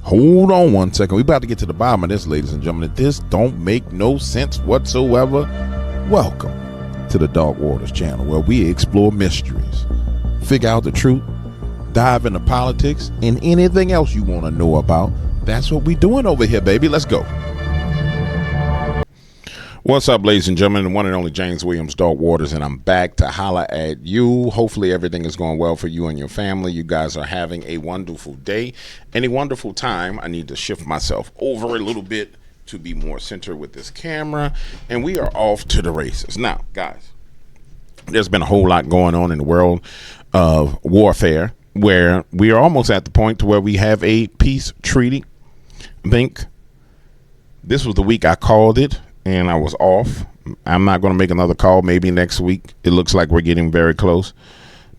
Hold on one second. We about to get to the bottom of this, ladies and gentlemen. This don't make no sense whatsoever. Welcome to the Dark Waters channel, where we explore mysteries, figure out the truth, dive into politics, and anything else you want to know about. That's what we doing over here, baby. Let's go. What's up, ladies and gentlemen? The one and only James Williams, Dark Waters, and I'm back to holla at you. Hopefully everything is going well for you and your family. You guys are having a wonderful day and a wonderful time. I need to shift myself over a little bit to be more centered with this camera, and we are off to the races. Now, guys, there's been a whole lot going on in the world of warfare, where we are almost at the point to where we have a peace treaty. I think this was the week I called it, and I was off. I'm not going to make another call. Maybe next week. It looks like we're getting very close.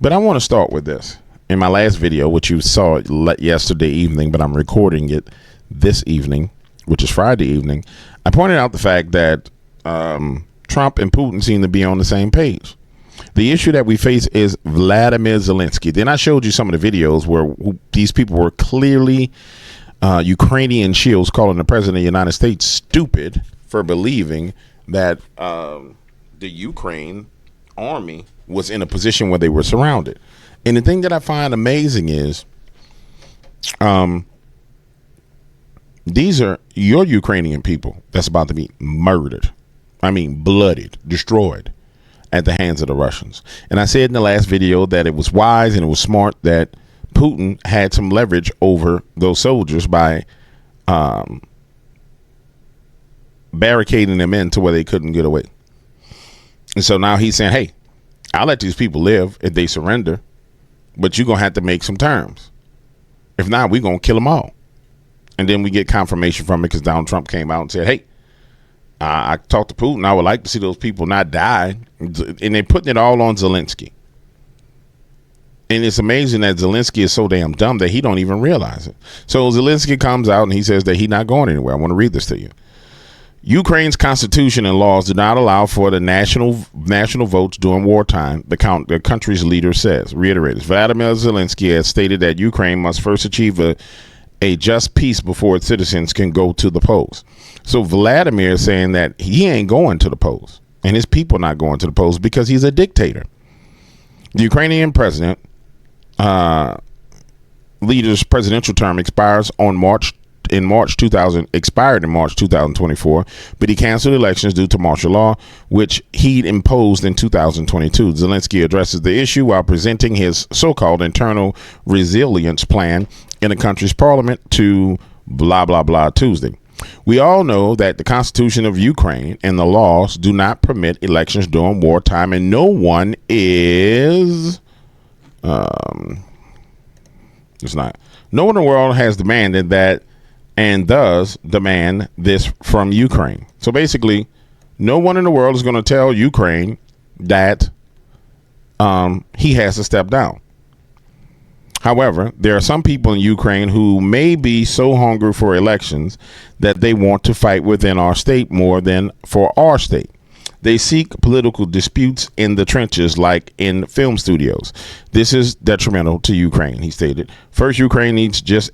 But I want to start with this. In my last video, which you saw yesterday evening, but I'm recording it this evening, which is Friday evening, I pointed out the fact that Trump and Putin seem to be on the same page. The issue that we face is Vladimir Zelensky. Then I showed you some of the videos where these people were clearly Ukrainian shields calling the president of the United States stupid for believing that the Ukraine army was in a position where they were surrounded. And the thing that I find amazing is these are your Ukrainian people that's about to be murdered. I mean, bloodied, destroyed at the hands of the Russians. And I said in the last video that it was wise and it was smart that Putin had some leverage over those soldiers by barricading them in to where they couldn't get away. And so now he's saying, hey, I'll let these people live if they surrender, but you're going to have to make some terms. If not, we're going to kill them all. And then we get confirmation from it because Donald Trump came out and said, hey, I talked to Putin. I would like to see those people not die. And they're putting it all on Zelensky. And it's amazing that Zelensky is so damn dumb that he don't even realize it. So Zelensky comes out and he says that he's not going anywhere. I want to read this to you. Ukraine's constitution and laws do not allow for the national votes during wartime, the country's leader reiterates. Vladimir Zelensky has stated that Ukraine must first achieve a just peace before its citizens can go to the polls. So Vladimir is saying that he ain't going to the polls, and his people not going to the polls because he's a dictator. The Ukrainian president leader's presidential term expires in March 2024, but he canceled elections due to martial law, which he'd imposed in 2022. Zelensky addresses the issue while presenting his so-called internal resilience plan in the country's parliament to blah, blah, blah Tuesday. We all know that the Constitution of Ukraine and the laws do not permit elections during wartime, and no one is no one in the world has demanded that and does demand this from Ukraine. So basically, no one in the world is going to tell Ukraine that he has to step down. However, there are some people in Ukraine who may be so hungry for elections that they want to fight within our state more than for our state. They seek political disputes in the trenches like in film studios. This is detrimental to Ukraine, he stated. First, Ukraine needs just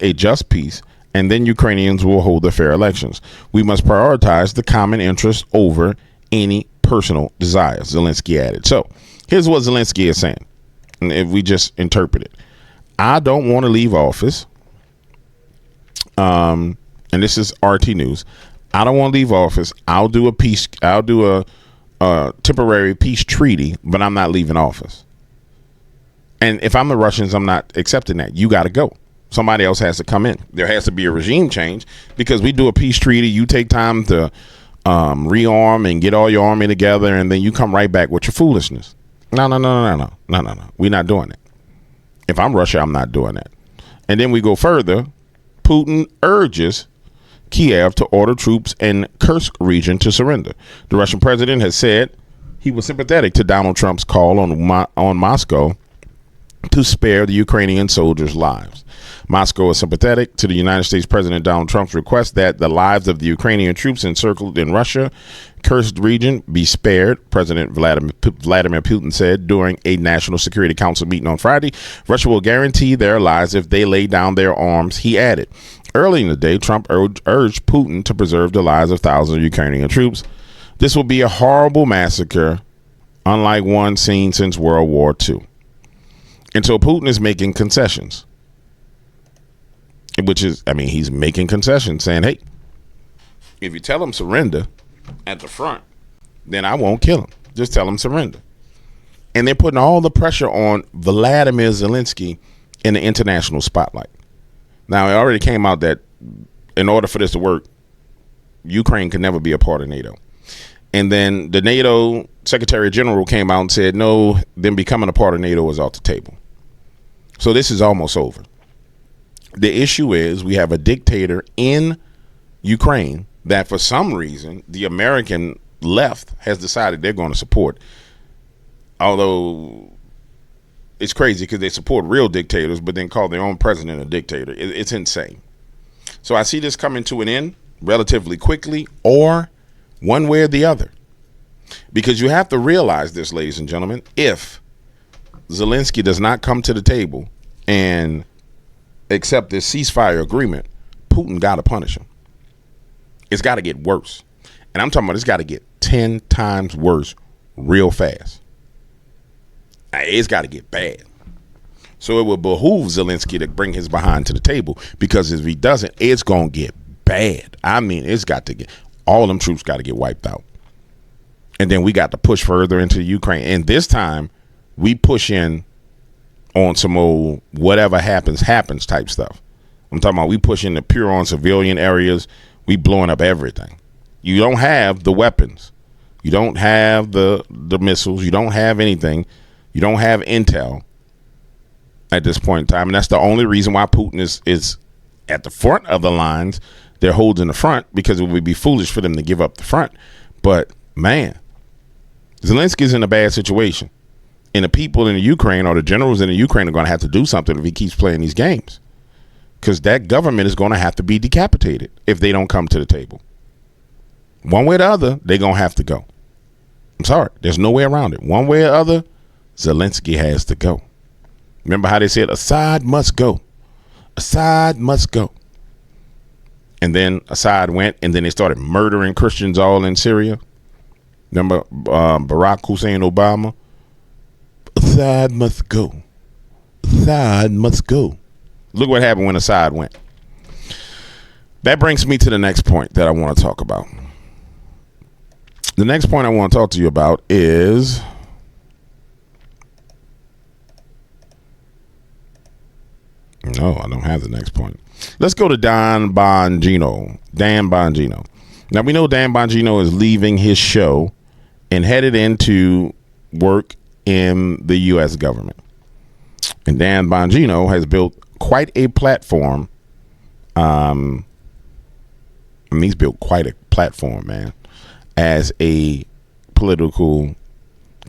peace, and then Ukrainians will hold the fair elections. We must prioritize the common interest over any personal desires, Zelensky added. So here's what Zelensky is saying. And if we just interpret it, I don't want to leave office. And this is RT News. I don't want to leave office. I'll do a temporary peace treaty, but I'm not leaving office. And if I'm the Russians, I'm not accepting that. You got to go. Somebody else has to come in. There has to be a regime change because we do a peace treaty. You take time to rearm and get all your army together, and then you come right back with your foolishness. No. We're not doing it. If I'm Russia, I'm not doing that. And then we go further. Putin urges Kiev to order troops in Kursk region to surrender. The Russian president has said he was sympathetic to Donald Trump's call on Moscow to spare the Ukrainian soldiers' lives. Moscow is sympathetic to the United States President Donald Trump's request that the lives of the Ukrainian troops encircled in Russia, Kursk region, be spared, President Vladimir Putin said during a National Security Council meeting on Friday. Russia will guarantee their lives if they lay down their arms, he added. Early in the day, Trump urged Putin to preserve the lives of thousands of Ukrainian troops. This will be a horrible massacre, unlike one seen since World War II. And so Putin is making concessions, he's making concessions saying, hey, if you tell him surrender at the front, then I won't kill him. Just tell him surrender. And they're putting all the pressure on Vladimir Zelensky in the international spotlight. Now, it already came out that in order for this to work, Ukraine could never be a part of NATO. And then the NATO Secretary General came out and said, no, them becoming a part of NATO is off the table. So this is almost over. The issue is we have a dictator in Ukraine that for some reason the American left has decided they're going to support. Although it's crazy because they support real dictators, but then call their own president a dictator. It's insane. So I see this coming to an end relatively quickly, or one way or the other. Because you have to realize this, ladies and gentlemen, if Zelensky does not come to the table and accept this ceasefire agreement, Putin got to punish him. It's got to get worse. And I'm talking about it's got to get 10 times worse real fast. It's got to get bad. So it will behoove Zelensky to bring his behind to the table, because if he doesn't, it's going to get bad. I mean, it's got to get, all them troops got to get wiped out. And then we got to push further into Ukraine. And this time we push in on some old whatever happens type stuff. I'm talking about we push in the pure on civilian areas. We blowing up everything. You don't have the weapons. You don't have the missiles. You don't have anything. You don't have intel at this point in time. And that's the only reason why Putin is at the front of the lines. They're holding the front because it would be foolish for them to give up the front. But, man, Zelensky's in a bad situation. And the people in the Ukraine, or the generals in the Ukraine, are going to have to do something if he keeps playing these games. Because that government is going to have to be decapitated if they don't come to the table. One way or the other, they're going to have to go. I'm sorry. There's no way around it. One way or the other, Zelensky has to go. Remember how they said Assad must go. Assad must go. And then Assad went, and then they started murdering Christians all in Syria. Remember Barack Hussein Obama? Assad must go. Assad must go. Look what happened when Assad went. That brings me to the next point that I want to talk about. The next point I want to talk to you about is no, I don't have the next point. Let's go to Dan Bongino. Now, we know Dan Bongino is leaving his show and headed into work in the U.S. government. And Dan Bongino has built quite a platform. He's built quite a platform, man, as a political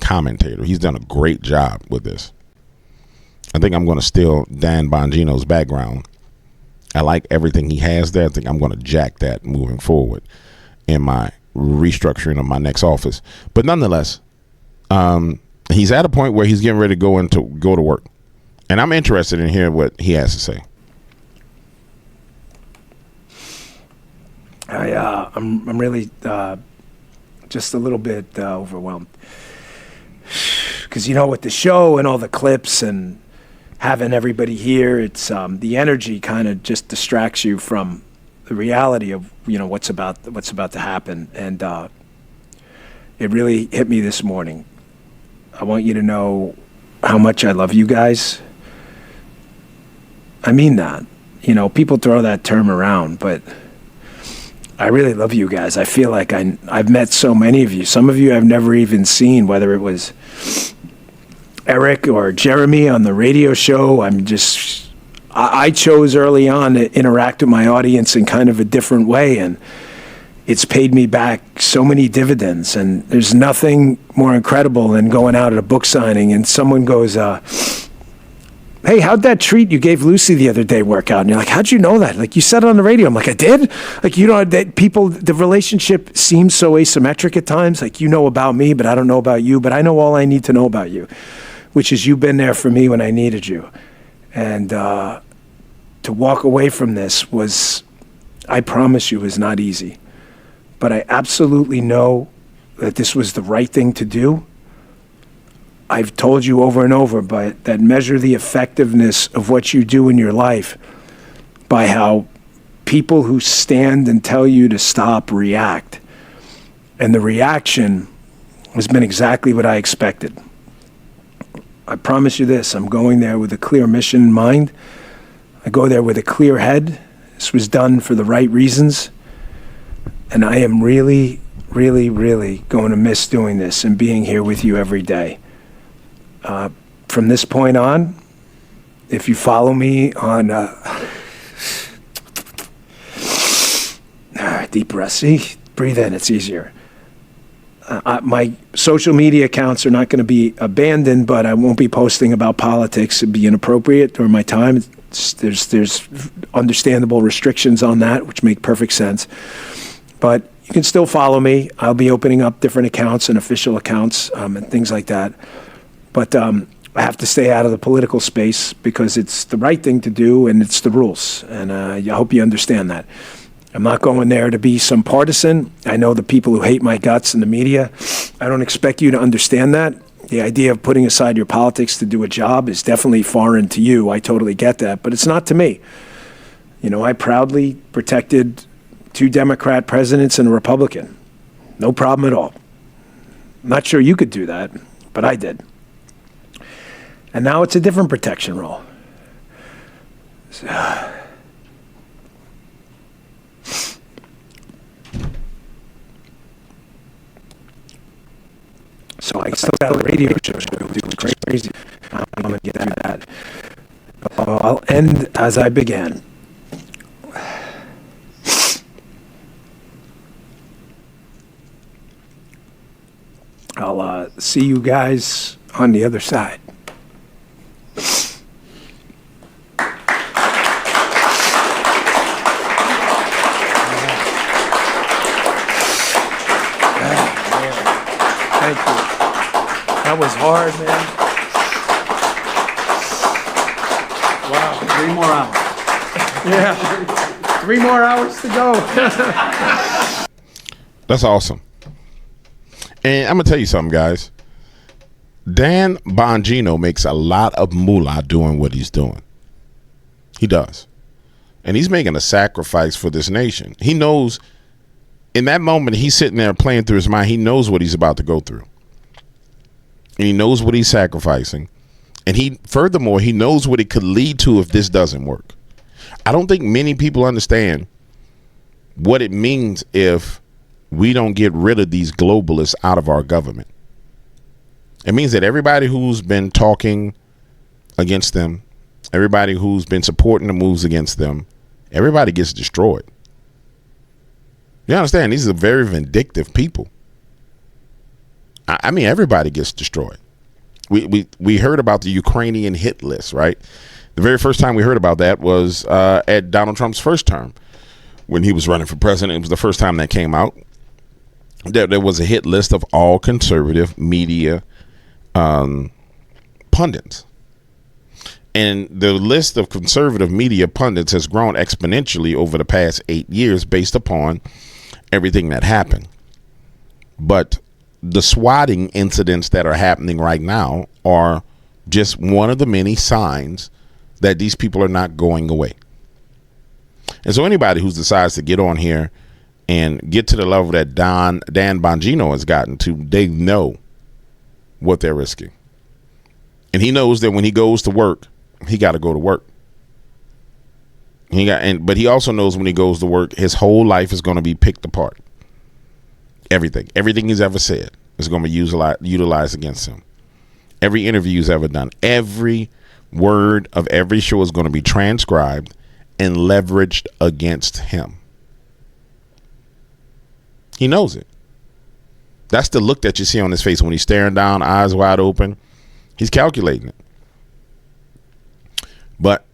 commentator. He's done a great job with this. I think I'm going to steal Dan Bongino's background. I like everything he has there. I think I'm going to jack that moving forward in my restructuring of my next office. But nonetheless, he's at a point where he's getting ready to go to work. And I'm interested in hearing what he has to say. I'm really just a little bit overwhelmed. Because, with the show and all the clips and having everybody here, it's the energy kind of just distracts you from the reality of what's about to happen. And it really hit me this morning. I want you to know how much I love you guys. I mean that. People throw that term around, but I really love you guys. I feel like I've met so many of you. Some of you I've never even seen, whether it was Eric or Jeremy on the radio show. I chose early on to interact with my audience in kind of a different way, and it's paid me back so many dividends. And there's nothing more incredible than going out at a book signing and someone goes, hey, how'd that treat you gave Lucy the other day work out? And you're like, how'd you know that? Like, you said it on the radio. I'm like, I did? Like, that people, the relationship seems so asymmetric at times. Like, you know about me, but I don't know about you. But I know all I need to know about you, which is you've been there for me when I needed you. And to walk away from this was, I promise you, is not easy. But I absolutely know that this was the right thing to do. I've told you over and over, but that measure the effectiveness of what you do in your life by how people who stand and tell you to stop react. And the reaction has been exactly what I expected. I promise you this, I'm going there with a clear mission in mind. I go there with a clear head. This was done for the right reasons. And I am really, really, really going to miss doing this and being here with you every day. From this point on, if you follow me on deep breath, see, breathe in, it's easier. My social media accounts are not going to be abandoned, but I won't be posting about politics. It'd be inappropriate during my time. There's understandable restrictions on that, which make perfect sense. But you can still follow me. I'll be opening up different accounts and official accounts and things like that. But I have to stay out of the political space because it's the right thing to do and it's the rules. And I hope you understand that. I'm not going there to be some partisan. I know the people who hate my guts in the media. I don't expect you to understand that. The idea of putting aside your politics to do a job is definitely foreign to you. I totally get that, but it's not to me. You know, I proudly protected 2 Democrat presidents and a Republican. No problem at all. I'm not sure you could do that, but I did. And now it's a different protection role. So I still got a radio show to go do. It's crazy. I'm going to get through that. I'll end as I began. I'll see you guys on the other side. Thank you. That was hard, man. Wow. 3 more hours. Yeah. 3 more hours to go. That's awesome. And I'm going to tell you something, guys. Dan Bongino makes a lot of moolah doing what he's doing. He does. And he's making a sacrifice for this nation. He knows in that moment he's sitting there playing through his mind. He knows what he's about to go through. And he knows what he's sacrificing. And furthermore, he knows what it could lead to if this doesn't work. I don't think many people understand what it means if we don't get rid of these globalists out of our government. It means that everybody who's been talking against them, everybody who's been supporting the moves against them, everybody gets destroyed. You understand? These are very vindictive people. I mean, everybody gets destroyed. We heard about the Ukrainian hit list, right? The very first time we heard about that was at Donald Trump's first term when he was running for president. It was the first time that came out. There was a hit list of all conservative media pundits. And the list of conservative media pundits has grown exponentially over the past 8 years based upon everything that happened. But the swatting incidents that are happening right now are just one of the many signs that these people are not going away. And so anybody who decides to get on here and get to the level that Dan Bongino has gotten to, they know what they're risking. And he knows that when he goes to work, he got to go to work. But he also knows when he goes to work, his whole life is going to be picked apart. Everything he's ever said is going to be utilized against him. Every interview he's ever done, every word of every show is going to be transcribed and leveraged against him. He knows it. That's the look that you see on his face when he's staring down, eyes wide open. He's calculating it. But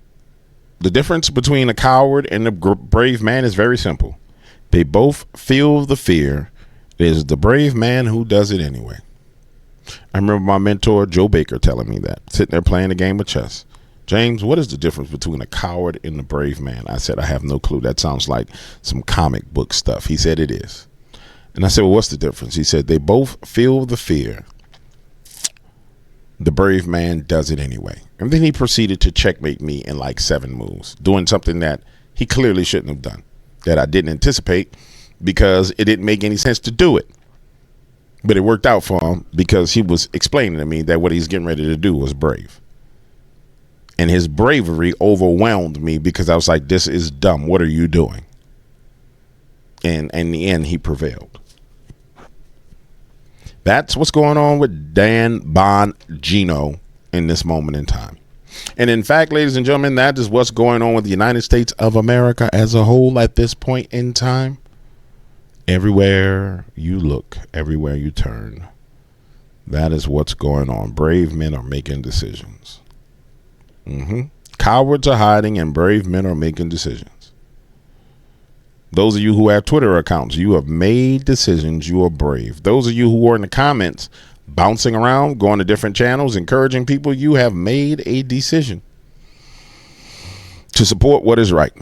the difference between a coward and a brave man is very simple. They both feel the fear. It is the brave man who does it anyway. I remember my mentor, Joe Baker, telling me that, sitting there playing a game of chess. James, what is the difference between a coward and a brave man? I said, I have no clue. That sounds like some comic book stuff. He said it is. And I said, well, what's the difference? He said, they both feel the fear. The brave man does it anyway. And then he proceeded to checkmate me in like 7 moves, doing something that he clearly shouldn't have done, that I didn't anticipate because it didn't make any sense to do it. But it worked out for him because he was explaining to me that what he's getting ready to do was brave. And his bravery overwhelmed me because I was like, this is dumb. What are you doing? And in the end, he prevailed. That's what's going on with Dan Bongino in this moment in time. And in fact, ladies and gentlemen, that is what's going on with the United States of America as a whole at this point in time. Everywhere you look, everywhere you turn, that is what's going on. Brave men are making decisions. Cowards are hiding and brave men are making decisions. Those of you who have Twitter accounts, you have made decisions. You are brave. Those of you who are in the comments, bouncing around, going to different channels, encouraging people, you have made a decision to support what is right,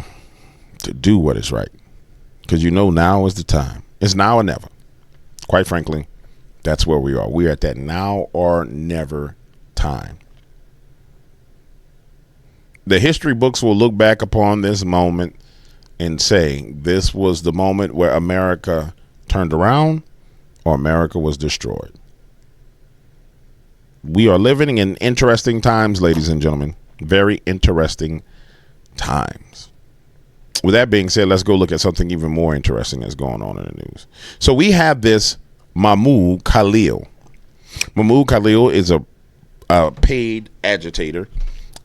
to do what is right, because you know now is the time. It's now or never. Quite frankly, that's where we are. We're at that now or never time. The history books will look back upon this moment and say this was the moment where America turned around or America was destroyed. We are living in interesting times, ladies and gentlemen. Very interesting times. With that being said, let's go look at something even more interesting that's going on in the news. So we have this Mahmoud Khalil. Mahmoud Khalil is a paid agitator,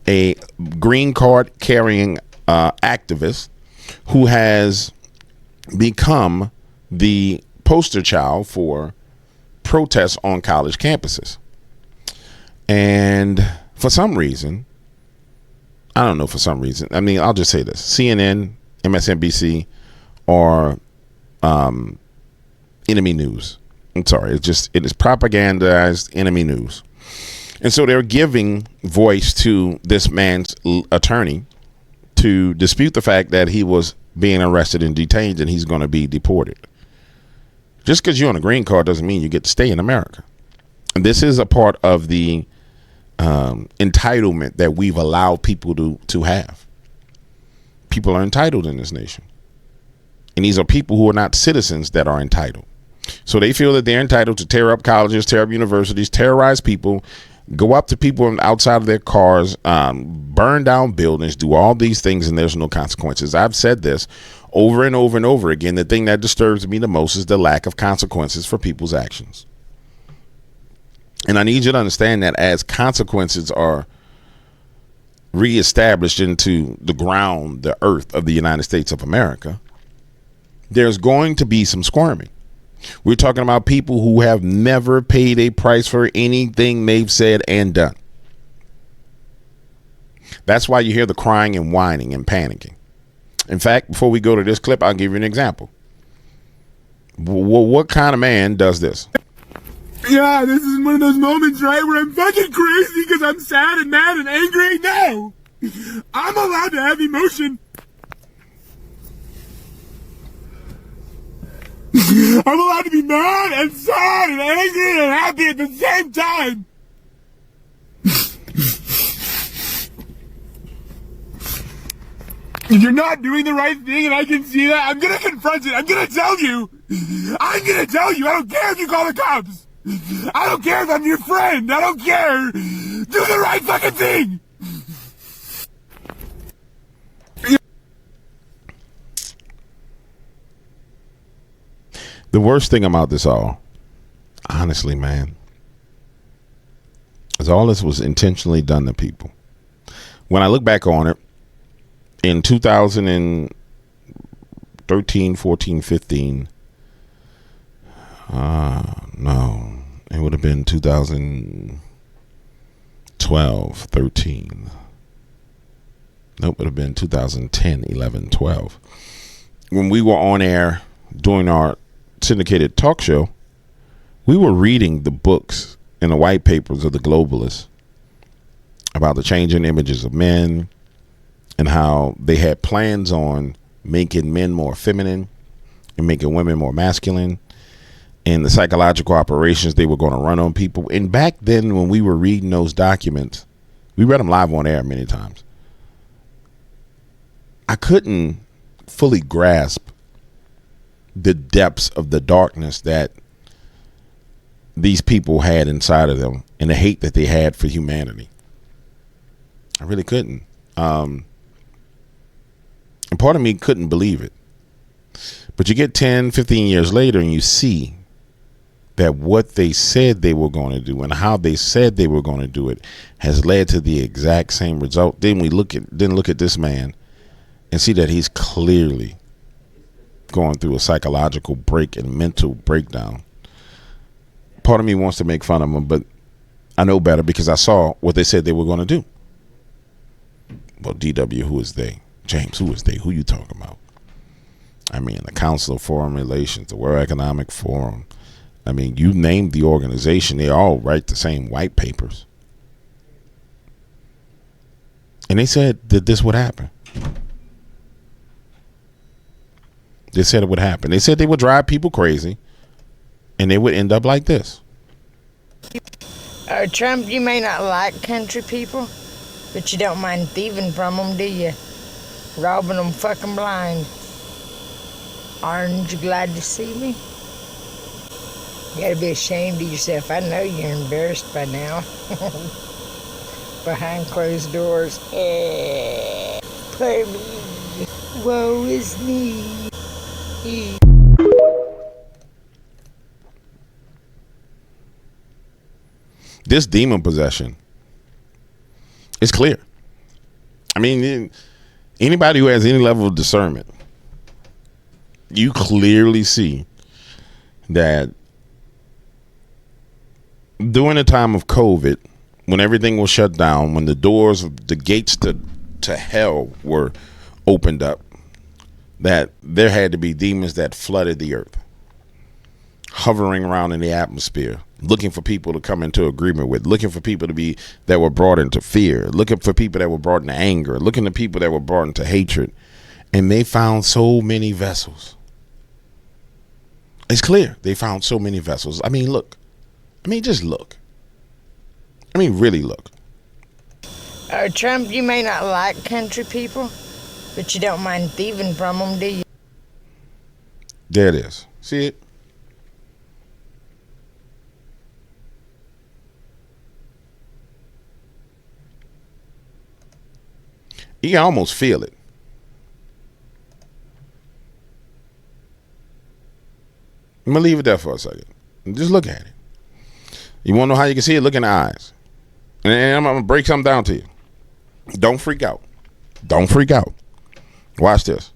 a green card carrying activist who has become the poster child for protests on college campuses. And for some reason, I don't know, for some reason, I mean, I'll just say this: CNN, MSNBC, or enemy news. I'm sorry, it is propagandized enemy news. And so they're giving voice to this man's attorney to dispute the fact that he was being arrested and detained and he's going to be deported. Just because you're on a green card doesn't mean you get to stay in America. And this is a part of the entitlement that we've allowed people to have. People are entitled in this nation. And these are people who are not citizens that are entitled. So they feel that they're entitled to tear up colleges, tear up universities, terrorize people, go up to people outside of their cars, burn down buildings, do all these things, and there's no consequences. I've said this over and over and over again. The thing that disturbs me the most is the lack of consequences for people's actions. And I need you to understand that as consequences are reestablished into the ground, the earth of the United States of America, there's going to be some squirming. We're talking about people who have never paid a price for anything they've said and done. That's why you hear the crying and whining and panicking. In fact, before we go to this clip, I'll give you an example. What kind of man does this? Yeah, this is one of those moments, right, where I'm fucking crazy because I'm sad and mad and angry. No! I'm allowed to have emotion. I'm allowed to be mad and sad and angry and happy at the same time. If you're not doing the right thing and I can see that, I'm gonna confront it. I'm gonna tell you. I'm gonna tell you. I don't care if you call the cops. I don't care if I'm your friend. I don't care. Do the right fucking thing. The worst thing about this all, honestly, man, is all this was intentionally done to people. When I look back on it, in 2013, 14, 15, no, it would have been 2012, 13. Nope, it would have been 2010, 11, 12. When we were on air doing our syndicated talk show, we were reading the books and the white papers of the globalists about the changing images of men and how they had plans on making men more feminine and making women more masculine, and the psychological operations they were going to run on people. And back then, when we were reading those documents, we read them live on air many times. I couldn't fully grasp the depths of the darkness that these people had inside of them and the hate that they had for humanity. I really couldn't. And part of me couldn't believe it. But you get 10, 15 years later and you see that what they said they were going to do and how they said they were going to do it has led to the exact same result. Then we look at this man and see that he's clearly going through a psychological break and mental breakdown. Part of me wants to make fun of him, but I know better because I saw what they said they were going to do. Well, DW, who is they? James, who is they? Who you talking about? I mean, the Council of Foreign Relations, the World Economic Forum. I mean, you named the organization. They all write the same white papers. And they said that this would happen. They said it would happen. They said they would drive people crazy and they would end up like this. Trump, you may not like country people, but you don't mind thieving from them, do you? Robbing them fucking blind. Aren't you glad to see me? You gotta be ashamed of yourself. I know you're embarrassed by now. Behind closed doors. Poor me. Woe is me. This demon possession is clear. I mean, anybody who has any level of discernment, you clearly see that during the time of COVID, when everything was shut down, when the doors of the gates to hell were opened up, that there had to be demons that flooded the earth, hovering around in the atmosphere, looking for people to come into agreement with, looking for people that were brought into fear, looking for people that were brought into anger, looking for people that were brought into hatred. And they found so many vessels. It's clear they found so many vessels. I mean, look. I mean, just look. I mean, really look. Trump, you may not like country people, but you don't mind thieving from them, do you? There it is. See it? You can almost feel it. I'm going to leave it there for a second. Just look at it. You want to know how you can see it? Look in the eyes. And I'm going to break something down to you. Don't freak out. Don't freak out. Watch this.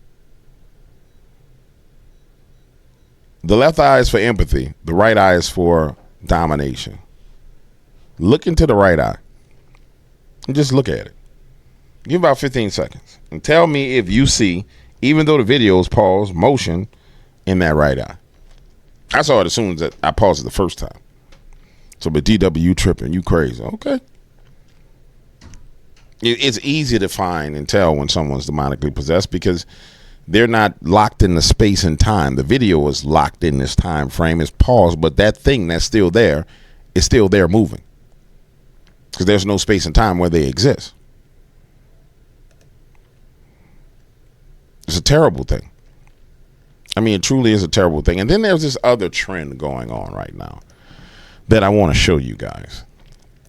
The left eye is for empathy. The right eye is for domination. Look into the right eye. And just look at it. Give about 15 seconds. And tell me if you see, even though the video is paused, motion in that right eye. I saw it as soon as I paused it the first time. So, but DW, you tripping. You crazy. Okay. It's easy to find and tell when someone's demonically possessed because they're not locked in the space and time. The video is locked in this time frame. It's paused, but that thing that's still there is still there moving because there's no space and time where they exist. It's a terrible thing. I mean, it truly is a terrible thing. And then there's this other trend going on right now that I want to show you guys.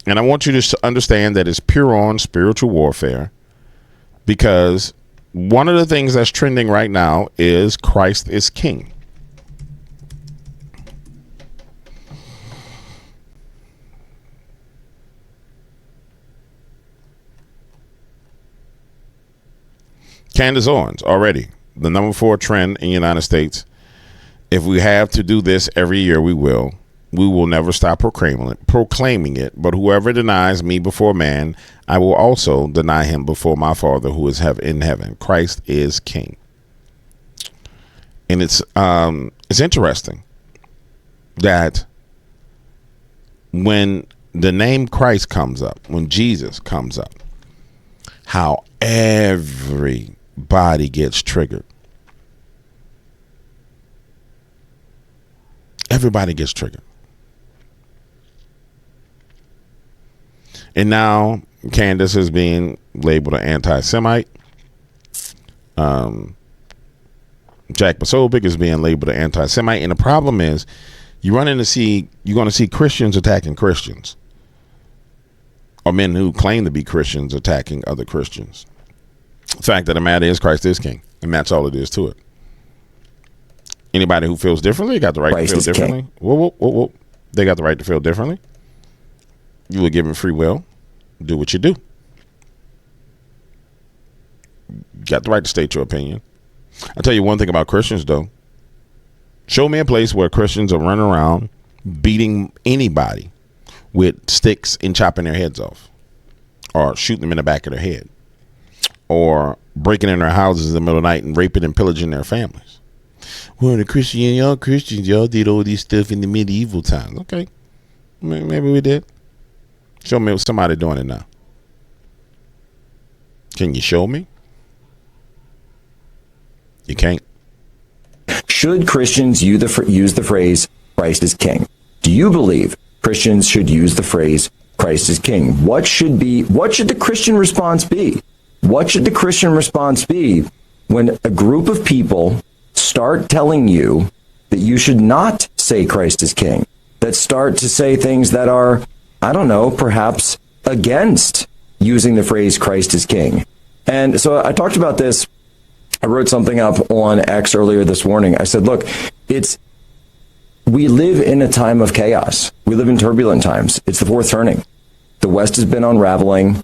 And I want you to understand that it's pure on spiritual warfare because one of the things that's trending right now is Christ is King. Candace Owens, already the number 4 trend in the United States. If we have to do this every year, we will. We will never stop proclaiming it. But whoever denies me before man, I will also deny him before my Father who is in heaven. Christ is King. And it's interesting that when the name Christ comes up, when Jesus comes up, how everybody gets triggered. Everybody gets triggered. And now Candace is being labeled an anti-Semite. Jack Posobiec is being labeled an anti-Semite. And the problem is, you're going to see Christians attacking Christians, or men who claim to be Christians attacking other Christians. The fact of the matter is, Christ is king, and that's all it is to it. Anybody who feels differently got the right to feel differently. Whoa. They got the right to feel differently. You were given free will. Do what you do. You got the right to state your opinion. I'll tell you one thing about Christians, though. Show me a place where Christians are running around beating anybody with sticks and chopping their heads off, or shooting them in the back of their head, or breaking in their houses in the middle of the night and raping and pillaging their families. Well, y'all Christians, y'all did all this stuff in the medieval times. Okay, maybe we did. Show me somebody doing it now. Can you show me? You can't. Should Christians use the phrase Christ is king? Do you believe Christians should use the phrase Christ is king? What should the Christian response be? What should the Christian response be when a group of people start telling you that you should not say Christ is king, that start to say things that are, I don't know, perhaps against using the phrase Christ is king? And so I talked about this. I wrote something up on X earlier this morning. I said, look, we live in a time of chaos. We live in turbulent times. It's the fourth turning. The West has been unraveling.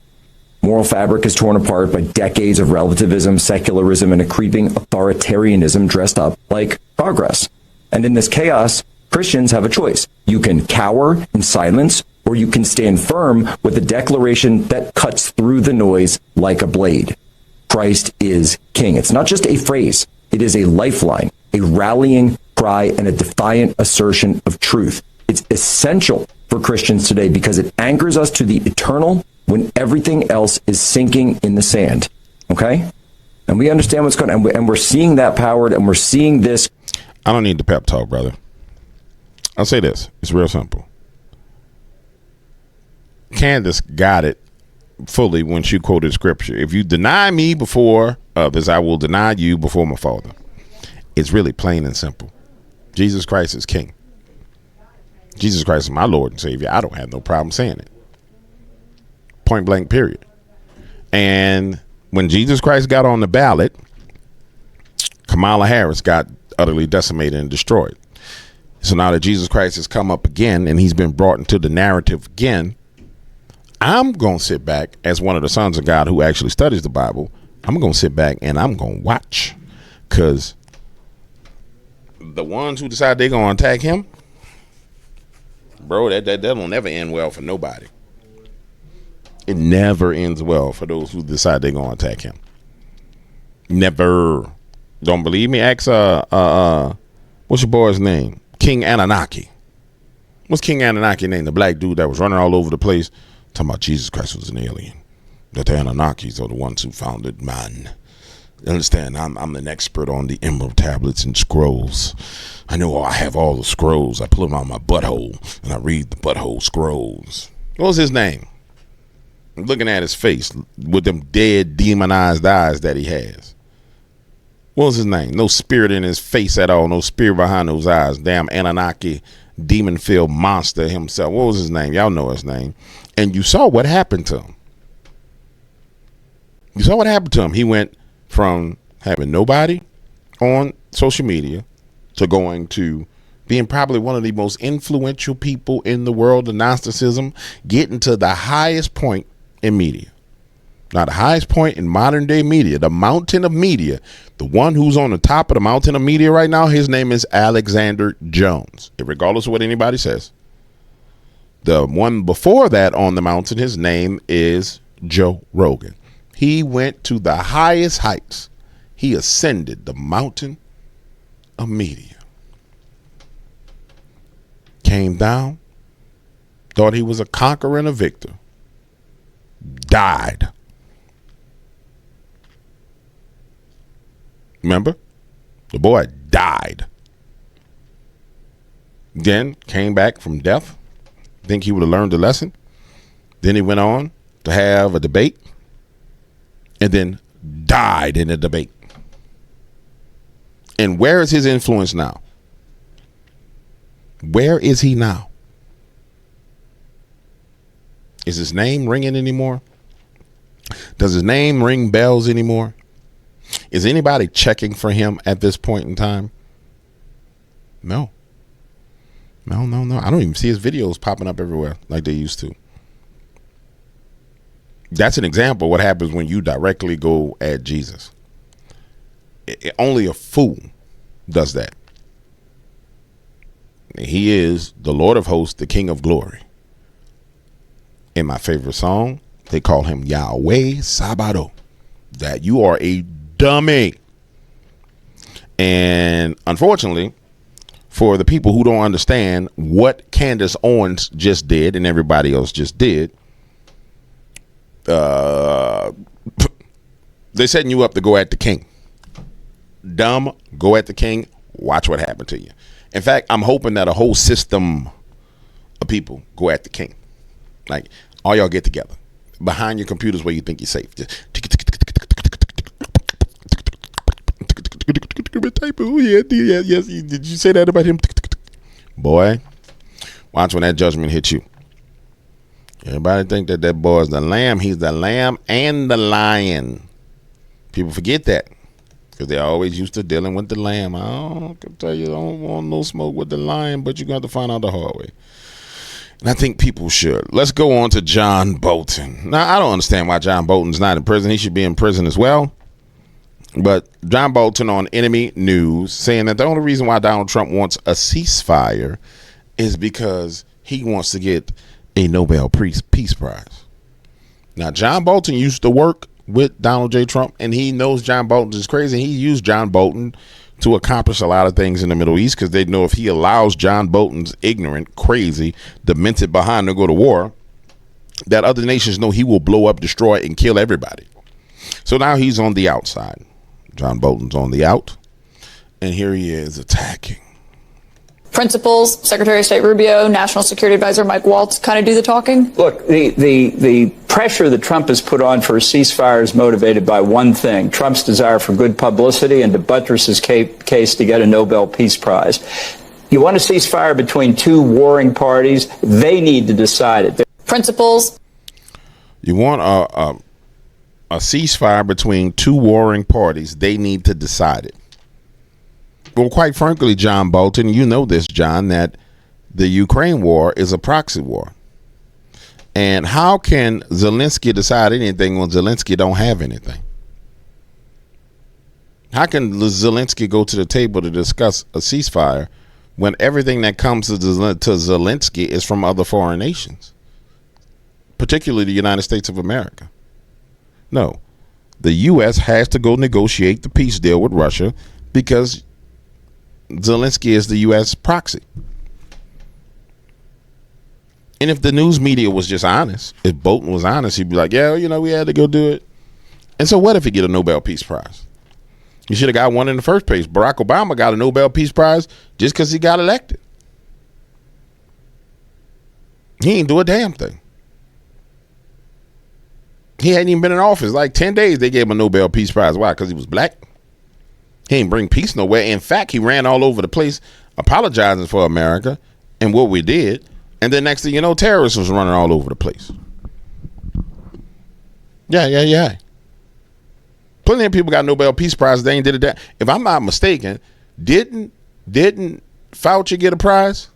Moral fabric is torn apart by decades of relativism, secularism, and a creeping authoritarianism dressed up like progress. And in this chaos, Christians have a choice. You can cower in silence, or you can stand firm with a declaration that cuts through the noise like a blade. Christ is king. It's not just a phrase. It is a lifeline, a rallying cry, and a defiant assertion of truth. It's essential for Christians today because it anchors us to the eternal when everything else is sinking in the sand. Okay? And we understand what's going on, and we're seeing that powered, and we're seeing this. I don't need the pep talk, brother. I'll say this. It's real simple. Candace got it fully when she quoted scripture. If you deny me before others, I will deny you before my Father. It's really plain and simple. Jesus Christ is king. Jesus Christ is my Lord and Savior. I don't have no problem saying it. Point blank, period. And when Jesus Christ got on the ballot, Kamala Harris got utterly decimated and destroyed. So now that Jesus Christ has come up again and he's been brought into the narrative again, I'm going to sit back as one of the sons of God who actually studies the Bible. I'm going to sit back and I'm going to watch, because the ones who decide they're going to attack him, bro, that'll never end well for nobody. It never ends well for those who decide they're going to attack him. Never. Don't believe me? Ask, what's your boy's name? King Anunnaki. What's King Anunnaki name? The black dude that was running all over the place talking about Jesus Christ was an alien. That the Anunnakis are the ones who founded man. You understand? I'm an expert on the emerald tablets and scrolls. I have all the scrolls. I pull them out my butthole and I read the butthole scrolls. What was his name? I'm looking at his face with them dead, demonized eyes that he has. What was his name? No spirit in his face at all. No spirit behind those eyes. Damn Anunnaki, demon-filled monster himself. What was his name? Y'all know his name. And you saw what happened to him. You saw what happened to him. He went from having nobody on social media to going to being probably one of the most influential people in the world of Gnosticism, getting to the highest point in media. Now, the highest point in modern day media, the mountain of media, the one who's on the top of the mountain of media right now, his name is Alexander Jones, regardless of what anybody says. The one before that on the mountain, his name is Joe Rogan. He went to the highest heights. He ascended the mountain of media. Came down thought he was a conqueror and a victor, died. Remember? The boy died. Then came back from death. Think he would have learned the lesson. Then he went on to have a debate and then died in the debate. And where is his influence now? Where is he now? Is his name ringing anymore? Does his name ring bells anymore? Is anybody checking for him at this point in time? No. No. I don't even see his videos popping up everywhere like they used to. That's an example of what happens when you directly go at Jesus. Only a fool does that. He is the Lord of hosts, the King of glory. In my favorite song, they call him Yahweh Sabaoth. That you are a dummy. And unfortunately, for the people who don't understand what Candace Owens just did and everybody else just did, they're setting you up to go at the king. Dumb, go at the king. Watch what happened to you. In fact, I'm hoping that a whole system of people go at the king. Like, all y'all get together behind your computers where you think you're safe. Just oh, yeah, yes. Did you say that about him? Boy, watch when that judgment hits you. Everybody think that boy is the lamb. He's the lamb and the lion. People forget that because they're always used to dealing with the lamb. I can tell you, I don't want no smoke with the lion, but you're going to have to find out the hard way. And I think people should. Let's go on to John Bolton. Now, I don't understand why John Bolton's not in prison. He should be in prison as well. But John Bolton on Enemy News saying that the only reason why Donald Trump wants a ceasefire is because he wants to get a Nobel Peace Prize. Now, John Bolton used to work with Donald J. Trump, and he knows John Bolton is crazy. He used John Bolton to accomplish a lot of things in the Middle East because they know if he allows John Bolton's ignorant, crazy, demented behind to go to war, that other nations know he will blow up, destroy, and kill everybody. So now he's on the outside. John Bolton's on the out, and here he is attacking. Principals, Secretary of State Rubio, National Security Advisor Mike Waltz kind of do the talking? Look, the pressure that Trump has put on for a ceasefire is motivated by one thing, Trump's desire for good publicity and to buttress his case to get a Nobel Peace Prize. You want a ceasefire between two warring parties, they need to decide it. Principals. You want a ceasefire between two warring parties, they need to decide it. Well, quite frankly, John Bolton, you know this, John, that the Ukraine war is a proxy war. And how can Zelensky decide anything when Zelensky don't have anything? How can Zelensky go to the table to discuss a ceasefire when everything that comes to Zelensky is from other foreign nations, particularly the United States of America? No, the U.S. has to go negotiate the peace deal with Russia because Zelensky is the U.S. proxy. And if the news media was just honest, if Bolton was honest, he'd be like, yeah, you know, we had to go do it. And so what if he get a Nobel Peace Prize? He should have got one in the first place. Barack Obama got a Nobel Peace Prize just because he got elected. He ain't do a damn thing. He hadn't even been in office. Like 10 days, they gave him a Nobel Peace Prize. Why? Because he was black? He ain't bring peace nowhere. In fact, he ran all over the place apologizing for America and what we did. And then next thing you know, terrorists was running all over the place. Yeah. Plenty of people got Nobel Peace Prize. They ain't did it. If I'm not mistaken, didn't Fauci get a prize?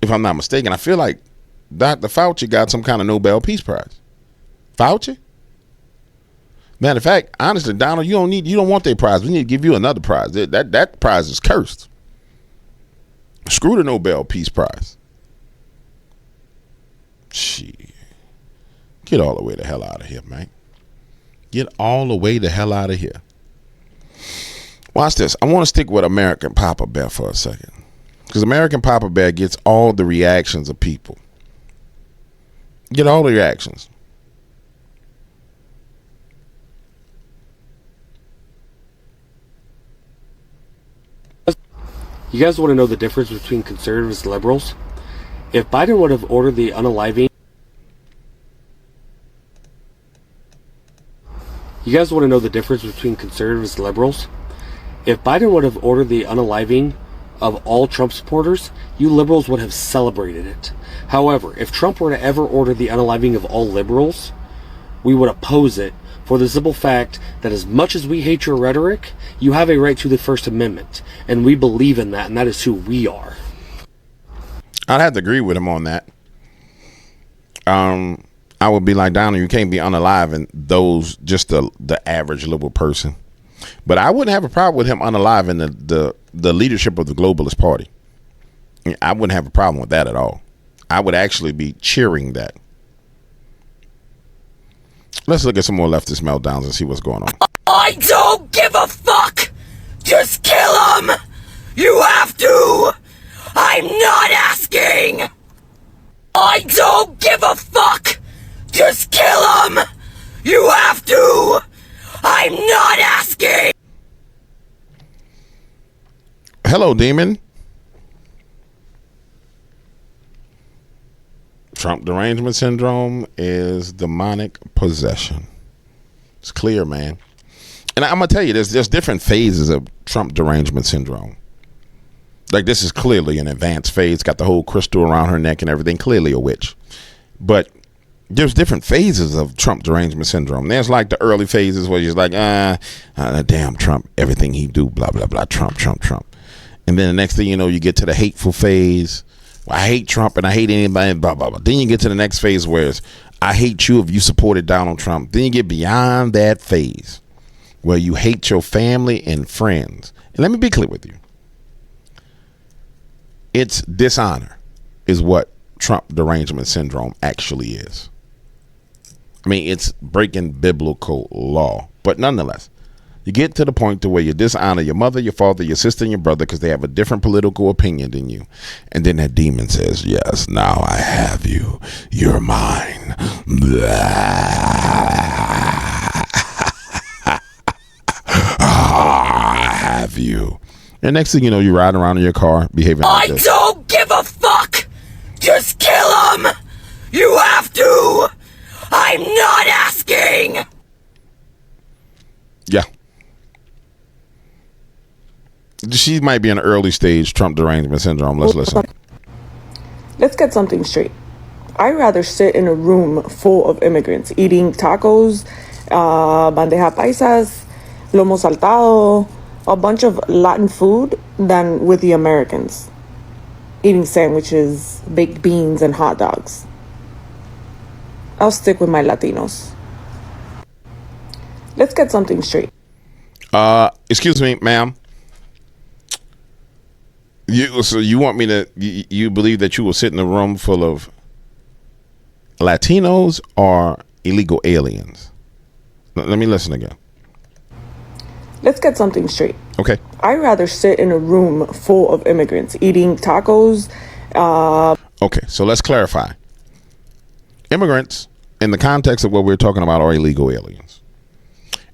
If I'm not mistaken, I feel like Dr. Fauci got some kind of Nobel Peace Prize. Fauci? Matter of fact, honestly, Donald, you don't want that prize. We need to give you another prize. That prize is cursed. Screw the Nobel Peace Prize. Shit. Get all the way the hell out of here, man. Get all the way the hell out of here. Watch this. I want to stick with American Papa Bear for a second. Because American Papa Bear gets all the reactions of people. Get all the reactions. You guys want to know the difference between conservatives and liberals? If Biden would have ordered the unaliving... You guys want to know the difference between conservatives and liberals? If Biden would have ordered the unaliving of all Trump supporters, you liberals would have celebrated it. However, if Trump were to ever order the unaliving of all liberals, we would oppose it for the simple fact that as much as we hate your rhetoric, you have a right to the First Amendment, and we believe in that, and that is who we are. I'd have to agree with him on that. I would be like, Donald, you can't be unaliving those, just the average liberal person. But I wouldn't have a problem with him unaliving the leadership of the globalist party. I wouldn't have a problem with that at all. I would actually be cheering that. Let's look at some more leftist meltdowns and see what's going on. I don't give a fuck! Just kill him! You have to! I'm not asking! I don't give a fuck! Just kill him! You have to! I'm not asking! Hello, demon. Trump derangement syndrome is demonic possession. It's clear, man. And I'm gonna tell you, there's different phases of Trump derangement syndrome. Like, this is clearly an advanced phase. Got the whole crystal around her neck and everything. Clearly a witch. But there's different phases of Trump derangement syndrome. There's like the early phases where you're like, damn Trump, everything he do, blah, blah, blah, Trump, Trump, Trump. And then the next thing you know, you get to the hateful phase. Well, I hate Trump and I hate anybody, blah, blah, blah. Then you get to the next phase where it's, I hate you if you supported Donald Trump. Then you get beyond that phase where you hate your family and friends. And let me be clear with you. It's dishonor is what Trump derangement syndrome actually is. I mean, it's breaking biblical law. But nonetheless, you get to the point to where you dishonor your mother, your father, your sister, and your brother because they have a different political opinion than you. And then that demon says, yes, now I have you. You're mine. I have you. And next thing you know, you're riding around in your car behaving like this. I don't give a fuck! Just kill him! You have to! I'm not asking! Yeah. She might be an early stage Trump derangement syndrome. Let's listen. Let's get something straight. I'd rather sit in a room full of immigrants eating tacos, bandeja paisas, lomo saltado, a bunch of Latin food than with the Americans eating sandwiches, baked beans, and hot dogs. I'll stick with my Latinos. Let's get something straight. Excuse me, ma'am. You want me to? You believe that you will sit in a room full of Latinos or illegal aliens? Let me listen again. Let's get something straight. Okay. I'd rather sit in a room full of immigrants eating tacos. Okay, so let's clarify. Immigrants, in the context of what we're talking about, are illegal aliens.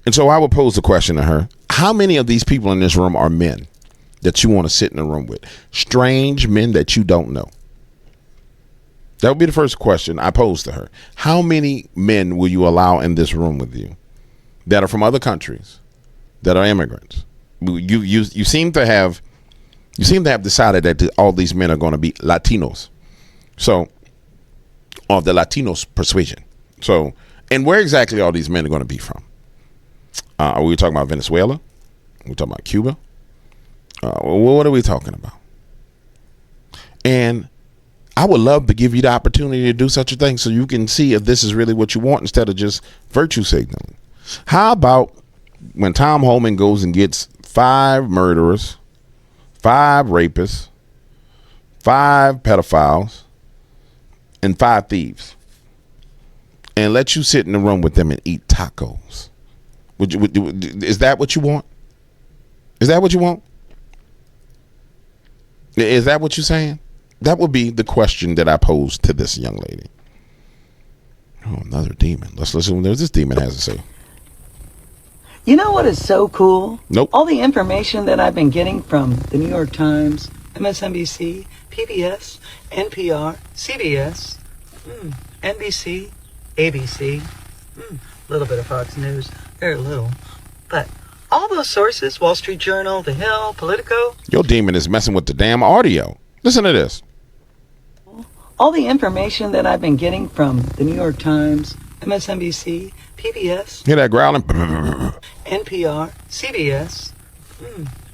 And so I would pose the question to her, how many of these people in this room are men that you want to sit in a room with? Strange men that you don't know. That would be the first question I pose to her. How many men will you allow in this room with you that are from other countries, that are immigrants? You seem to have decided that all these men are going to be Latinos. So, of the Latinos persuasion. So, and where exactly are these men going to be from? Are we talking about Venezuela? Are we talking about Cuba? What are we talking about? And I would love to give you the opportunity to do such a thing so you can see if this is really what you want instead of just virtue signaling. How about when Tom Homan goes and gets 5 murderers, 5 rapists, 5 pedophiles, and 5 thieves, and let you sit in the room with them and eat tacos? Is that what you want? Is that what you want? Is that what you're saying? That would be the question that I posed to this young lady. Oh, another demon. Let's listen to what this demon has to say. You know what is so cool? Nope. All the information that I've been getting from the New York Times, MSNBC, PBS, NPR, CBS, NBC, ABC, a little bit of Fox News, very little. But all those sources, Wall Street Journal, The Hill, Politico. Your demon is messing with the damn audio. Listen to this. All the information that I've been getting from the New York Times, MSNBC, PBS. Hear that growling? NPR, CBS,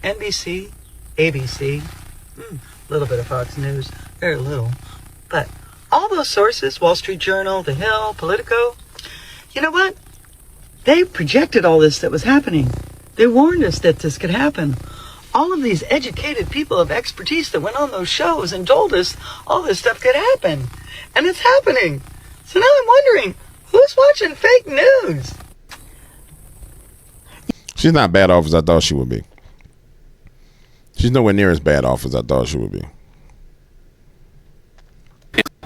NBC, ABC, a little bit of Fox News, very little. But all those sources, Wall Street Journal, The Hill, Politico, you know what? They projected all this that was happening. They warned us that this could happen. All of these educated people of expertise that went on those shows and told us all this stuff could happen. And it's happening. So now I'm wondering, who's watching fake news? She's not bad off as I thought she would be. She's nowhere near as bad off as I thought she would be.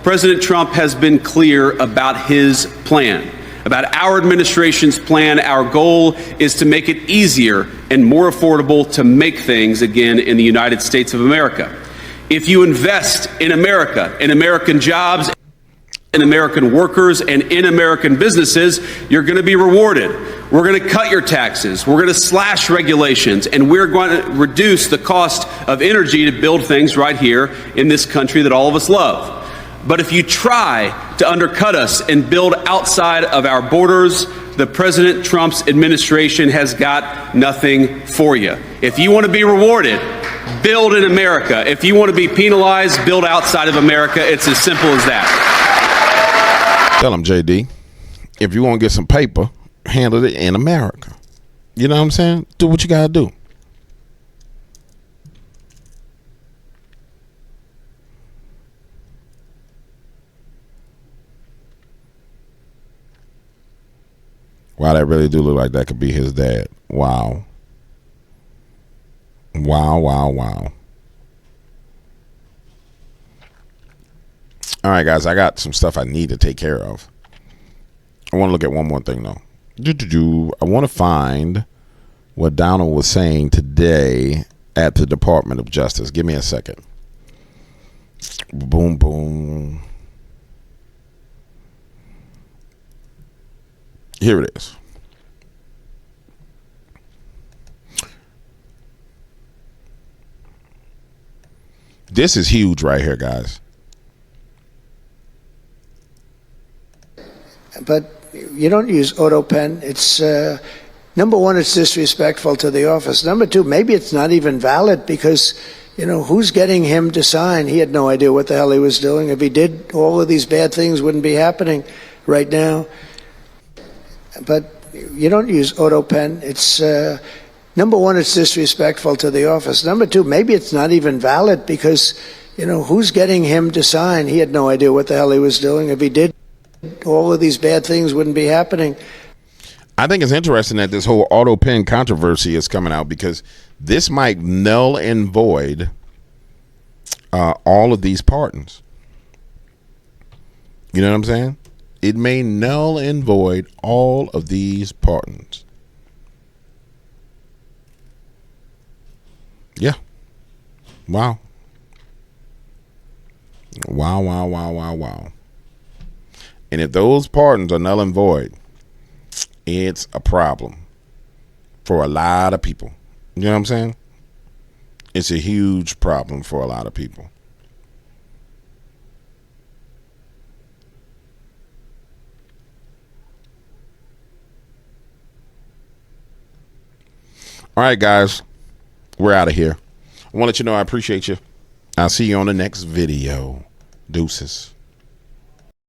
President Trump has been clear about his plan, about our administration's plan. Our goal is to make it easier and more affordable to make things again in the United States of America. If you invest in America, in American jobs, in American workers, and in American businesses, you're going to be rewarded. We're going to cut your taxes. We're going to slash regulations, and we're going to reduce the cost of energy to build things right here in this country that all of us love. But if you try to undercut us and build outside of our borders, the President Trump's administration has got nothing for you. If you want to be rewarded, build in America. If you want to be penalized, build outside of America. It's as simple as that. Tell him, JD, if you want to get some paper, handle it in America. You know what I'm saying? Do what you got to do. Wow, that really do look like that could be his dad. Wow. Wow, wow, wow. All right, guys, I got some stuff I need to take care of. I want to look at one more thing, though. I want to find what Donald was saying today at the Department of Justice. Give me a second. Boom, boom. Here it is. This is huge right here, guys. But you don't use autopen. It's number one, it's disrespectful to the office. Number two, maybe it's not even valid because, you know, who's getting him to sign? He had no idea what the hell he was doing. If he did, all of these bad things wouldn't be happening right now. But you don't use autopen. It's number one, it's disrespectful to the office. Number two, maybe it's not even valid because, you know, who's getting him to sign? He had no idea what the hell he was doing. If he did, all of these bad things wouldn't be happening. I think it's interesting that this whole auto pen controversy is coming out because this might null and void all of these pardons. You know what I'm saying? It may null and void all of these pardons. Yeah. Wow. Wow, wow, wow, wow, wow. And if those pardons are null and void, it's a problem for a lot of people. You know what I'm saying? It's a huge problem for a lot of people. All right, guys, we're out of here. I want to let you know I appreciate you. I'll see you on the next video. Deuces.